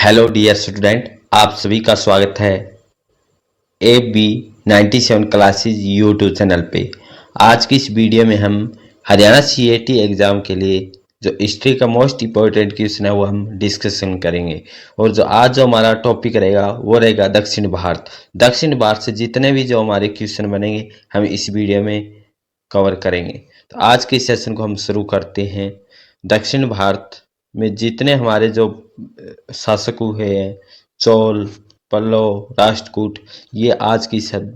Hello dear student, आप सभी का स्वागत है A B 97 classes YouTube channel पे। आज की इस वीडियो में हम हरियाणा सीएटी एग्ज़ाम के लिए जो हिस्ट्री का मोस्ट इम्पोर्टेंट क्वेश्चन है वो हम डिस्कशन करेंगे। और जो हमारा टॉपिक रहेगा वो रहेगा दक्षिण भारत। दक्षिण भारत से जितने भी जो हमारे क्वेश्चन बनेंगे हम इस वीडियो में कवर करेंगे। तो आज के सेशन को हम शुरू करते हैं। दक्षिण भारत में जितने हमारे जो शासक हुए हैं, चोल, पल्लव, राष्ट्रकूट, ये आज की सब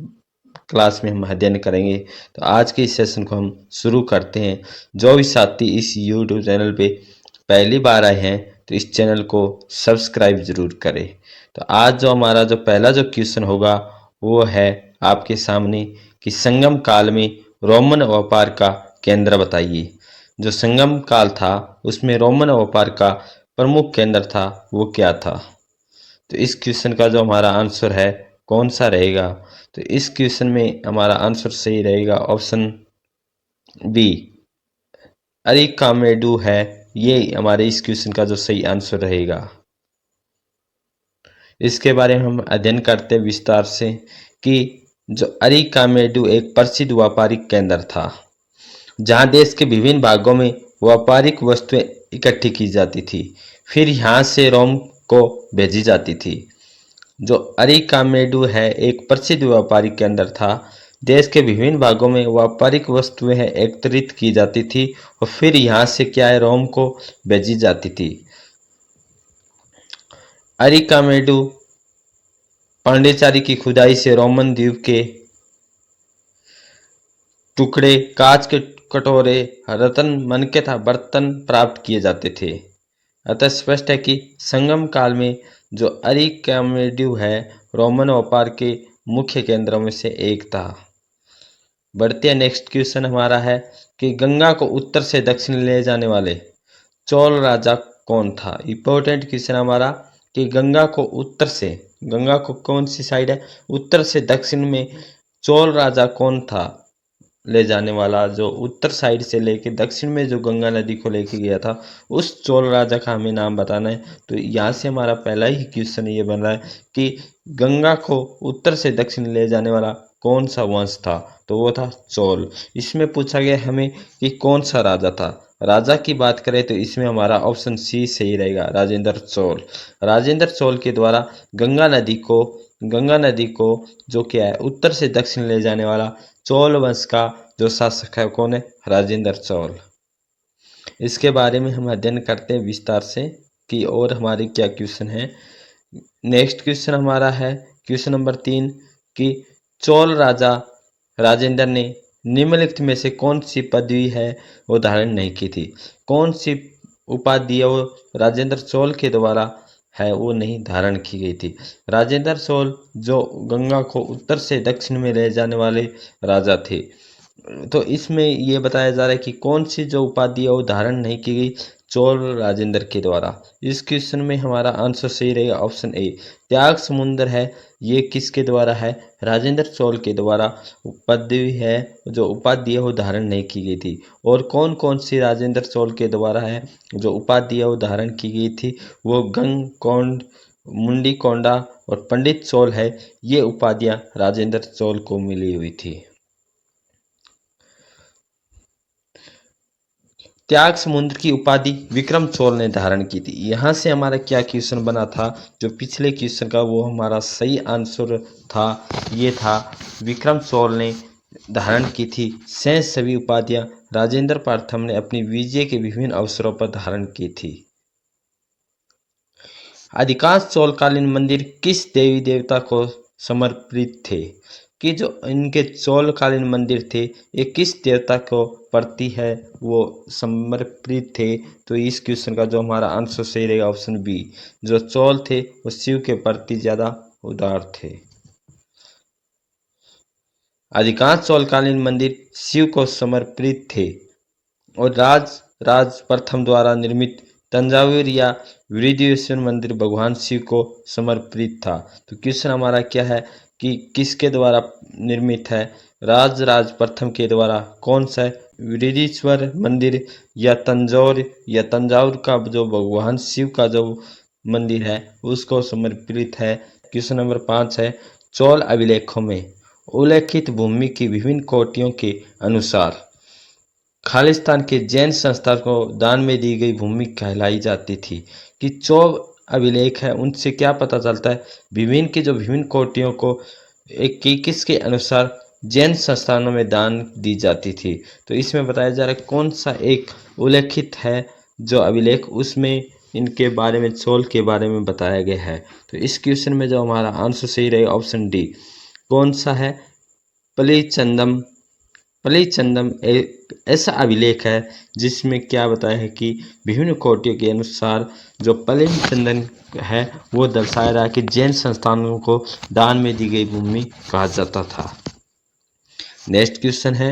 क्लास में हम अध्ययन करेंगे। तो आज के इस सेशन को हम शुरू करते हैं। जो भी साथी इस यूट्यूब चैनल पे पहली बार आए हैं तो इस चैनल को सब्सक्राइब जरूर करें। तो आज जो हमारा जो पहला जो क्वेश्चन होगा वो है आपके सामने कि संगम काल में रोमन व्यापार का केंद्र बताइए। जो संगम काल था उसमें रोमन व्यापार का प्रमुख केंद्र था वो क्या था। तो इस क्वेश्चन का जो हमारा आंसर है कौन सा रहेगा। तो इस क्वेश्चन में हमारा आंसर सही रहेगा ऑप्शन बी, अरिकामेडू है। ये हमारे इस क्वेश्चन का जो सही आंसर रहेगा। इसके बारे में हम अध्ययन करते हैं विस्तार से कि जो अरिकामेडू एक प्रसिद्ध व्यापारिक केंद्र था जहां देश के विभिन्न भागों में व्यापारिक वस्तुएं इकट्ठी की जाती थी, फिर यहाँ से रोम को भेजी जाती थी। जो अरिकामेडू है एक प्रसिद्ध व्यापारिक केंद्र था। देश के विभिन्न भागों में व्यापारिक वस्तुएं एकत्रित की जाती थी और फिर यहाँ से क्या है रोम को भेजी जाती थी। अरिकामेडू पांडिचेरी की खुदाई से रोमन द्वीप के टुकड़े, कांच के कटोरे, रत्न, मनके तथा बर्तन प्राप्त किए जाते थे। अतः स्पष्ट है कि संगम काल में जो अरिकामेडू है रोमन व्यापार के मुख्य केंद्रों में से एक था। बढ़ते नेक्स्ट क्वेश्चन हमारा है कि गंगा को उत्तर से दक्षिण ले जाने वाले चोल राजा कौन था। इंपॉर्टेंट क्वेश्चन हमारा कि गंगा को उत्तर से, गंगा को कौन सी साइड है, उत्तर से दक्षिण में चोल राजा कौन था ले जाने वाला। जो उत्तर साइड से लेके दक्षिण में जो गंगा नदी को लेके गया था उस चोल राजा का हमें नाम बताना है। तो यहाँ से हमारा पहला ही क्वेश्चन ये बन रहा है कि गंगा को उत्तर से दक्षिण ले जाने वाला कौन सा वंश था। तो वो था चोल। इसमें पूछा गया हमें कि कौन सा राजा था। राजा की बात करें तो इसमें हमारा ऑप्शन सी सही रहेगा, राजेंद्र चोल। राजेंद्र चोल के द्वारा गंगा नदी को जो क्या है उत्तर से दक्षिण ले जाने वाला चोल वंश का जो शासक है कौन है, राजेंद्र चोल। इसके बारे में हम अध्ययन करते हैं विस्तार से कि और हमारे क्या क्वेश्चन है। नेक्स्ट क्वेश्चन हमारा है क्वेश्चन नंबर 3 कि चोल राजा राजेंद्र ने निम्नलिखित में से कौन सी पदवी है वो धारण नहीं की थी। कौन सी उपाधि वो राजेंद्र चोल के द्वारा है वो नहीं धारण की गई थी। राजेंद्र चोल जो गंगा को उत्तर से दक्षिण में ले जाने वाले राजा थे। तो इसमें ये बताया जा रहा है कि कौन सी जो उपाधि है वो धारण नहीं की गई चोल राजेंद्र के द्वारा। इस क्वेश्चन में हमारा आंसर सही रहेगा ऑप्शन ए, त्याग समुद्र है। ये किसके द्वारा है, राजेंद्र चोल के द्वारा पदवी है जो उपाधि है वो धारण नहीं की गई थी। और कौन कौन सी राजेंद्र चोल के द्वारा है जो उपाधि है वो धारण की गई थी, वो गंग कोंड, मुंडी कोंडा और पंडित चोल है। ये उपाधियां राजेंद्र चोल को मिली हुई थी। त्याग समुद्र की उपाधि विक्रम चोल ने धारण की थी। यहाँ से हमारा क्या क्वेश्चन बना था, जो पिछले क्वेश्चन का वो हमारा सही आंसर था, ये था विक्रम चोल ने धारण की थी। शेष सभी उपाधियां राजेंद्र प्रथम ने अपनी विजय के विभिन्न अवसरों पर धारण की थी। अधिकांश चोलकालीन मंदिर किस देवी देवता को समर्पित थे। कि जो इनके चोलकालीन मंदिर थे ये किस देवता को प्रति है वो समर्पित थे। तो इस क्वेश्चन का जो हमारा आंसर सही रहेगा ऑप्शन बी, जो चोल थे वो शिव के प्रति ज़्यादा उदार थे। अधिकांश चोलकालीन मंदिर शिव को समर्पित थे और राज प्रथम द्वारा निर्मित तंजावुर या बृहदीश्वर मंदिर भगवान शिव को समर्पित था। तो क्वेश्चन हमारा क्या है कि किसके द्वारा निर्मित है, राज प्रथम के द्वारा। कौन सा है, बृहदीश्वर मंदिर या तंजौर या तंजावुर का जो भगवान शिव का जो मंदिर है उसको समर्पित है। क्वेश्चन नंबर 5 है, चोल अभिलेखों में उल्लेखित भूमि की विभिन्न कोटियों के अनुसार खालिस्तान के जैन संस्थान को दान में दी गई भूमि कहलाई जाती थी। कि चौव अभिलेख है उनसे क्या पता चलता है, विभिन्न कोटियों को एक की किसके अनुसार जैन संस्थानों में दान दी जाती थी। तो इसमें बताया जा रहा है कौन सा एक उल्लेखित है जो अभिलेख, उसमें इनके बारे में, चोल के बारे में बताया गया है। तो इस क्वेश्चन में जो हमारा आंसर सही रहेगा ऑप्शन डी। कौन सा है? पलीचंदम। पलीचंदम एक ऐसा अभिलेख है जिसमें क्या बताया है कि विभिन्न कोटियों के अनुसार जो पलीचंदन है वो दर्शाया रहा है कि जैन संस्थानों को दान में दी गई भूमि कहा जाता था। नेक्स्ट क्वेश्चन है,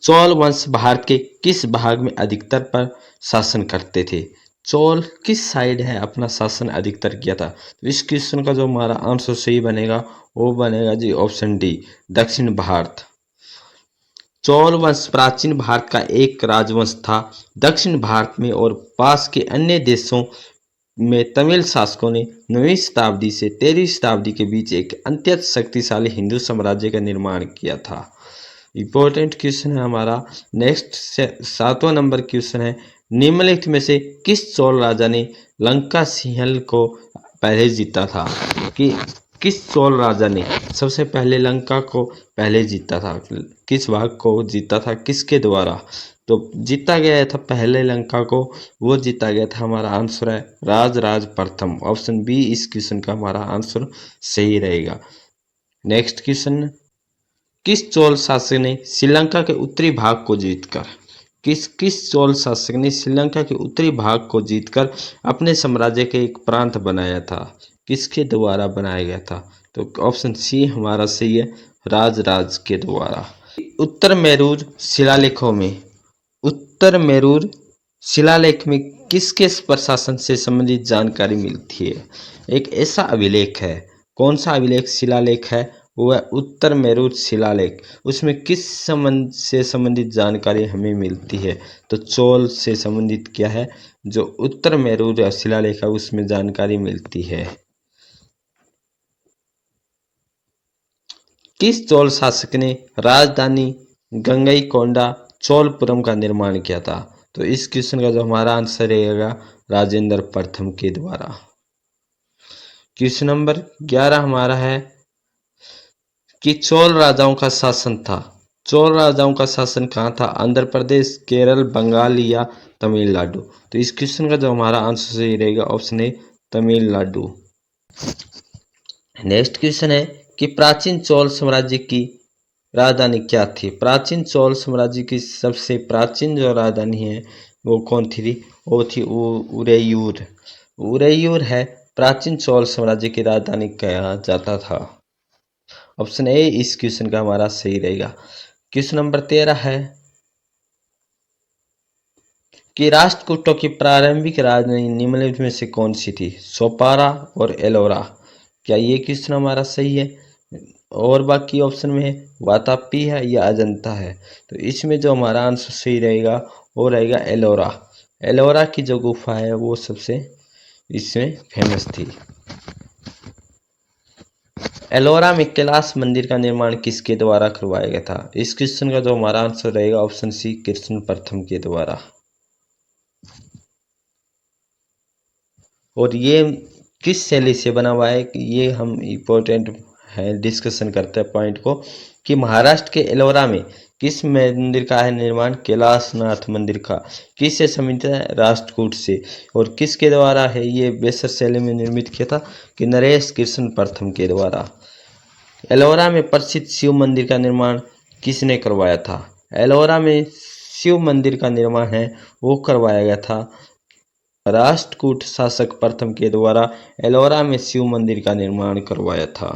चोल वंश भारत के किस भाग में अधिकतर पर शासन करते थे? चोल किस साइड है अपना शासन अधिकतर किया था? तो इस क्वेश्चन का जो हमारा आंसर सही बनेगा वो बनेगा जी ऑप्शन डी, दक्षिण भारत। चोल वंश प्राचीन भारत का एक राजवंश था। दक्षिण भारत में और पास के अन्य देशों में तमिल शासकों ने 9वीं शताब्दी से 13वीं शताब्दी के बीच एक अत्यंत शक्तिशाली हिंदू साम्राज्य का निर्माण किया था। इंपॉर्टेंट क्वेश्चन है हमारा। नेक्स्ट 7वां नंबर क्वेश्चन है, निम्नलिखित में से किस चोल राजा ने लंका सिंहल को पहले जीता था? कि किस चोल राजा ने सबसे पहले लंका को पहले जीता था? किस भाग को जीता था, किसके द्वारा? तो जीता गया था पहले लंका को, वो जीता गया था, हमारा आंसर है राज प्रथम। ऑप्शन बी इस क्वेश्चन का हमारा आंसर सही रहेगा। नेक्स्ट क्वेश्चन, किस चोल शासक ने श्रीलंका के उत्तरी भाग को जीतकर किस चोल शासक ने श्रीलंका के उत्तरी भाग को जीतकर अपने साम्राज्य के एक प्रांत बनाया था? किसके द्वारा बनाया गया था? तो ऑप्शन सी हमारा सही है, राज के द्वारा। उत्तर मेरूर शिलालेखों में उत्तर मेरूर शिलालेख में किसके प्रशासन से संबंधित जानकारी मिलती है? एक ऐसा अभिलेख है, कौन सा अभिलेख शिलालेख है? वो है उत्तर मेरूर शिलालेख। उसमें किस संबंध से संबंधित जानकारी हमें मिलती है? तो चोल से संबंधित क्या है, जो उत्तर मेरूर शिलालेख है उसमें जानकारी मिलती है। किस चोल शासक ने राजधानी गंगईकोंडा चोलपुरम का निर्माण किया था? तो इस क्वेश्चन का जो हमारा आंसर रहेगा राजेंद्र प्रथम के द्वारा। क्वेश्चन नंबर 11 हमारा है कि चोल राजाओं का शासन था। चोल राजाओं का शासन कहाँ था? आंध्र प्रदेश, केरल, बंगाल या तमिलनाडु? तो इस क्वेश्चन का जो हमारा आंसर सही रहेगा option A, Tamil Nadu. Next question है कि प्राचीन चोल साम्राज्य की राजधानी क्या थी? प्राचीन चोल साम्राज्य की सबसे प्राचीन जो राजधानी है वो कौन थी? वो थी उरेयूर। उरेयूर है प्राचीन चोल साम्राज्य की राजधानी कहा जाता था। ऑप्शन ए इस क्वेश्चन का हमारा सही रहेगा। क्वेश्चन नंबर 13 है कि राष्ट्रकूटों की प्रारंभिक राजधानी निम्नलिखित में से कौन सी थी? सोपारा और एलोरा? क्या ये क्वेश्चन हमारा सही है? और बाकी ऑप्शन में है वातापी है या अजंता है? तो इसमें जो हमारा आंसर सही रहेगा वो रहेगा एलोरा। एलोरा की जो गुफा है वो सबसे इसमें फेमस थी। एलोरा में कैलाश मंदिर का निर्माण किसके द्वारा करवाया गया था? इस क्वेश्चन का जो हमारा आंसर रहेगा ऑप्शन सी, कृष्ण प्रथम के द्वारा। और ये किस शैली से बना हुआ है, ये हम इम्पोर्टेंट है डिस्कशन करते हैं पॉइंट को, कि महाराष्ट्र के एलोरा में किस मंदिर का है निर्माण? कैलाशनाथ मंदिर का। किससे संबंधित है? राष्ट्रकूट से। और किसके द्वारा है ये बेसर शैली में निर्मित किया था? कि नरेश कृष्ण प्रथम के द्वारा। एलोरा में प्रसिद्ध शिव मंदिर का निर्माण किसने करवाया था? एलोरा में शिव मंदिर का निर्माण है वो करवाया गया था राष्ट्रकूट शासक प्रथम के द्वारा। एलोरा में शिव मंदिर का निर्माण करवाया था।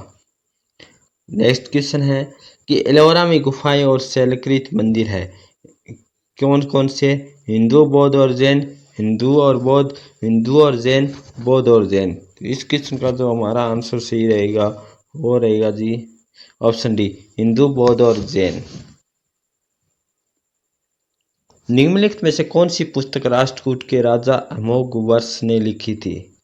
नेक्स्ट क्वेश्चन है कि एलोरा में गुफाएं और शैलकृत मंदिर है, कौन कौन से? हिंदू, बौद्ध और जैन। हिंदू और बौद्ध, हिंदू और जैन, बौद्ध और जैन। तो इस क्वेश्चन का जो हमारा आंसर सही रहेगा वो रहेगा जी ऑप्शन डी, हिंदू, बौद्ध और जैन। निम्नलिखित में से कौन सी पुस्तक राष्ट्रकूट के राजा अमोघवर्ष ने लिखी थी?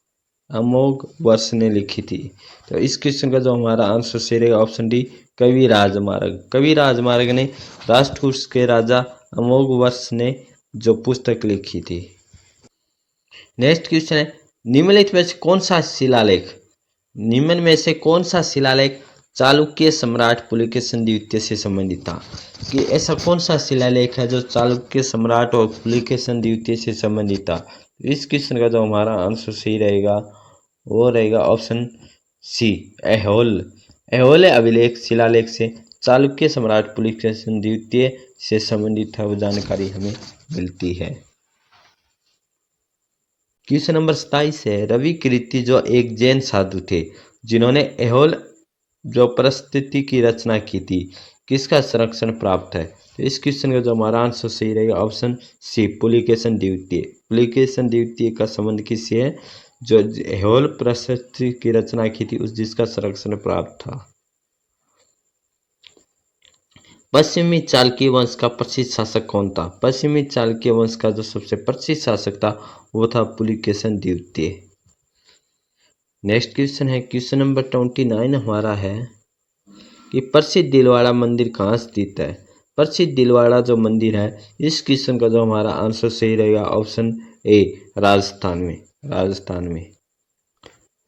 अमोघवर्ष ने लिखी थी। तो इस क्वेश्चन का जो हमारा आंसर सही रहेगा ऑप्शन डी, कवि राजमार्ग। कवि राजमार्ग ने राष्ट्रकूट के राजा अमोघवर्ष ने जो पुस्तक लिखी थी। नेक्स्ट क्वेश्चन है, निम्नलिखित में से कौन सा शिलालेख निम्न में से कौन सा शिलालेख चालुक्य सम्राट पुलकेशिन द्वितीय से संबंधित था? कि ऐसा कौन सा शिलालेख है जो चालुक्य सम्राट और पुलकेशिन द्वितीय से संबंधित था? इस क्वेश्चन का जो हमारा आंसर सही रहेगा वो रहेगा ऑप्शन सी, ऐहोल। ऐहोल अभिलेख शिलालेख से चालुक्य सम्राट पुलकेशिन द्वितीय से संबंधित है वो जानकारी हमें मिलती है। क्वेश्चन नंबर 27 है, रवि कीर्ति जो एक जैन साधु थे जिन्होंने ऐहोल जो परिस्थिति की रचना की थी, किसका संरक्षण प्राप्त है? तो इस क्वेश्चन का जो हमारा आंसर सही रहेगा ऑप्शन सी, पुलकेशिन द्वितीय। पुलकेशिन द्वितीय का संबंध किससे है? जो ऐहोल परिस्थिति की रचना की थी उस जिसका संरक्षण प्राप्त था। पश्चिमी चालुक्य वंश का प्रसिद्ध शासक कौन था? पश्चिमी चालुक्य वंश का जो सबसे प्रसिद्ध शासक था वो था पुलकेशिन द्वितीय। नेक्स्ट क्वेश्चन है, क्वेश्चन नंबर 29 हमारा है कि प्रसिद्ध दिलवाड़ा मंदिर कहाँ स्थित है? प्रसिद्ध दिलवाड़ा जो मंदिर है, इस क्वेश्चन का जो हमारा आंसर सही रहेगा ऑप्शन ए, राजस्थान में। राजस्थान में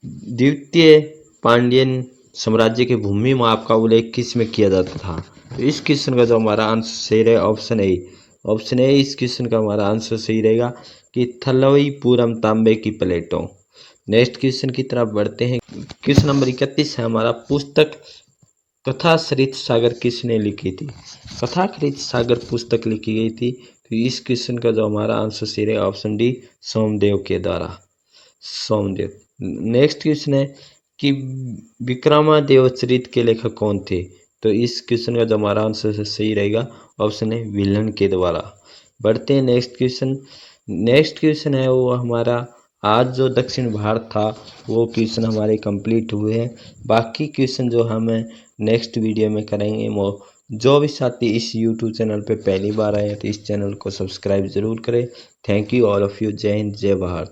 द्वितीय पांड्यन साम्राज्य के भूमि माप का उल्लेख किस में किया जाता था? तो इस क्वेश्चन का जो हमारा आंसर सही रहेगा ऑप्शन ए। ऑप्शन ए इस क्वेश्चन का हमारा आंसर सही रहेगा कि थलईपुरम तांबे की प्लेटों। नेक्स्ट क्वेश्चन की तरफ बढ़ते हैं। क्वेश्चन नंबर 31 है हमारा, पुस्तक कथासरित सागर किसने लिखी थी? कथासरित सागर पुस्तक लिखी गई थी। तो इस क्वेश्चन का जो हमारा आंसर सही रहेगा ऑप्शन डी, सोमदेव के द्वारा। सोमदेव। नेक्स्ट क्वेश्चन है कि विक्रमादेव चरित के लेखक कौन थे? तो इस क्वेश्चन का जो हमारा आंसर सही रहेगा ऑप्शन है, विल्हन के द्वारा। बढ़ते हैं नेक्स्ट क्वेश्चन। नेक्स्ट क्वेश्चन है वो हमारा, आज जो दक्षिण भारत था वो क्वेश्चन हमारे कंप्लीट हुए हैं। बाकी क्वेश्चन जो हम नेक्स्ट वीडियो में करेंगे वो जो भी साथी इस यूट्यूब चैनल पे पहली बार आए तो इस चैनल को सब्सक्राइब जरूर करें। Thank you all of you. जय हिंद, जय भारत।